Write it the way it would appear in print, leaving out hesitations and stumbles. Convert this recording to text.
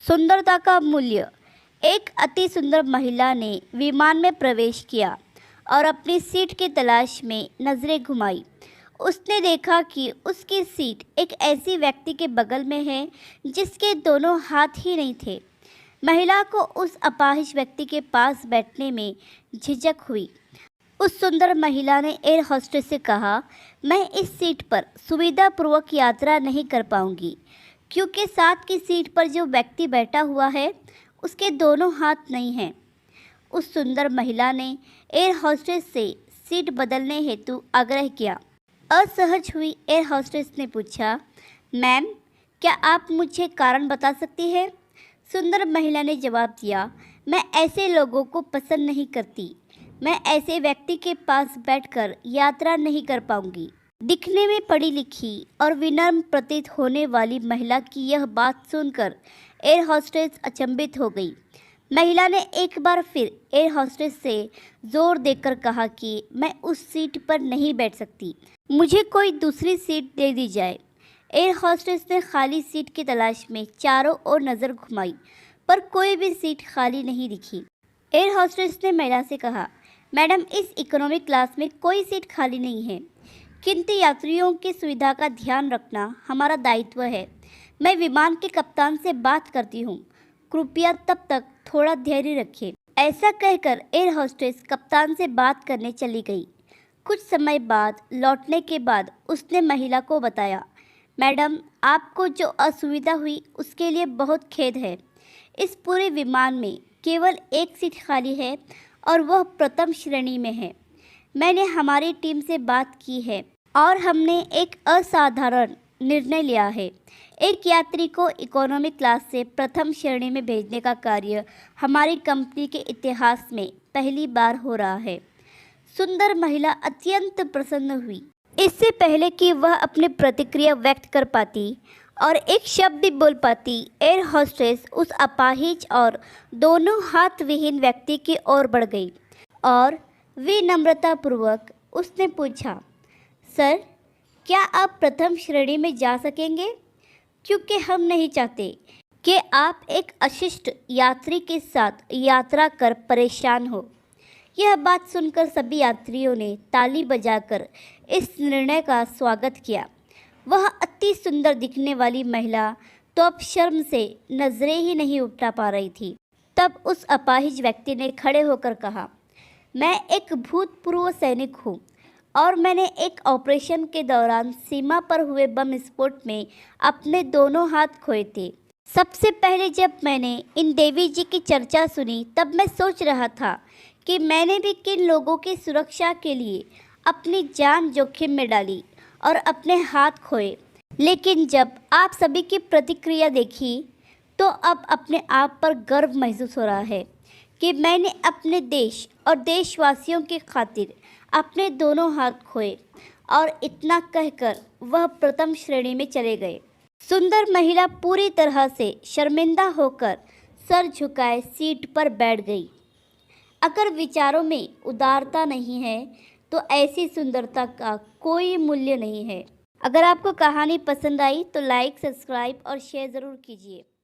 सुंदरता का मूल्य। एक अति सुंदर महिला ने विमान में प्रवेश किया और अपनी सीट की तलाश में नजरें घुमाई। उसने देखा कि उसकी सीट एक ऐसी व्यक्ति के बगल में है जिसके दोनों हाथ ही नहीं थे। महिला को उस अपाहिज व्यक्ति के पास बैठने में झिझक हुई। उस सुंदर महिला ने एयर होस्टेस से कहा, मैं इस सीट पर सुविधापूर्वक यात्रा नहीं कर पाऊंगी क्योंकि साथ की सीट पर जो व्यक्ति बैठा हुआ है उसके दोनों हाथ नहीं हैं। उस सुंदर महिला ने एयर होस्टेस से सीट बदलने हेतु आग्रह किया। असहज हुई एयर होस्टेस ने पूछा, मैम, क्या आप मुझे कारण बता सकती हैं? सुंदर महिला ने जवाब दिया, मैं ऐसे लोगों को पसंद नहीं करती। मैं ऐसे व्यक्ति के पास बैठकर यात्रा नहीं कर पाऊंगी। दिखने में पढ़ी लिखी और विनम्र प्रतीत होने वाली महिला की यह बात सुनकर एयर होस्टेस अचंभित हो गई। महिला ने एक बार फिर एयर होस्टेस से जोर देकर कहा कि मैं उस सीट पर नहीं बैठ सकती, मुझे कोई दूसरी सीट दे दी जाए। एयर होस्टेस ने खाली सीट की तलाश में चारों ओर नज़र घुमाई पर कोई भी सीट खाली नहीं दिखी। एयर होस्टेस ने महिला से कहा, मैडम, इस इकोनॉमिक क्लास में कोई सीट खाली नहीं है, किंतु यात्रियों की सुविधा का ध्यान रखना हमारा दायित्व है। मैं विमान के कप्तान से बात करती हूँ, कृपया तब तक थोड़ा धैर्य रखें। ऐसा कहकर एयर होस्टेस कप्तान से बात करने चली गई। कुछ समय बाद लौटने के बाद उसने महिला को बताया, मैडम, आपको जो असुविधा हुई उसके लिए बहुत खेद है। इस पूरे विमान में केवल एक सीट खाली है और वह प्रथम श्रेणी में है। मैंने हमारी टीम से बात की है और हमने एक असाधारण निर्णय लिया है। एक यात्री को इकोनॉमी क्लास से प्रथम श्रेणी में भेजने का कार्य हमारी कंपनी के इतिहास में पहली बार हो रहा है। सुंदर महिला अत्यंत प्रसन्न हुई। इससे पहले कि वह अपनी प्रतिक्रिया व्यक्त कर पाती और एक शब्द भी बोल पाती, एयर होस्टेस उस अपाहिज और दोनों हाथ विहीन व्यक्ति की ओर बढ़ गई और विनम्रतापूर्वक उसने पूछा, सर, क्या आप प्रथम श्रेणी में जा सकेंगे? क्योंकि हम नहीं चाहते कि आप एक अशिष्ट यात्री के साथ यात्रा कर परेशान हो। यह बात सुनकर सभी यात्रियों ने ताली बजाकर इस निर्णय का स्वागत किया। वह अति सुंदर दिखने वाली महिला तो अब शर्म से नजरें ही नहीं उठा पा रही थी। तब उस अपाहिज व्यक्ति ने खड़े होकर कहा, मैं एक भूतपूर्व सैनिक हूँ और मैंने एक ऑपरेशन के दौरान सीमा पर हुए बम विस्फोट में अपने दोनों हाथ खोए थे। सबसे पहले जब मैंने इन देवी जी की चर्चा सुनी तब मैं सोच रहा था कि मैंने भी किन लोगों की सुरक्षा के लिए अपनी जान जोखिम में डाली और अपने हाथ खोए। लेकिन जब आप सभी की प्रतिक्रिया देखी तो अब अपने आप पर गर्व महसूस हो रहा है कि मैंने अपने देश और देशवासियों की खातिर अपने दोनों हाथ खोए। और इतना कहकर वह प्रथम श्रेणी में चले गए। सुंदर महिला पूरी तरह से शर्मिंदा होकर सर झुकाए सीट पर बैठ गई। अगर विचारों में उदारता नहीं है तो ऐसी सुंदरता का कोई मूल्य नहीं है। अगर आपको कहानी पसंद आई तो लाइक, सब्सक्राइब और शेयर ज़रूर कीजिए।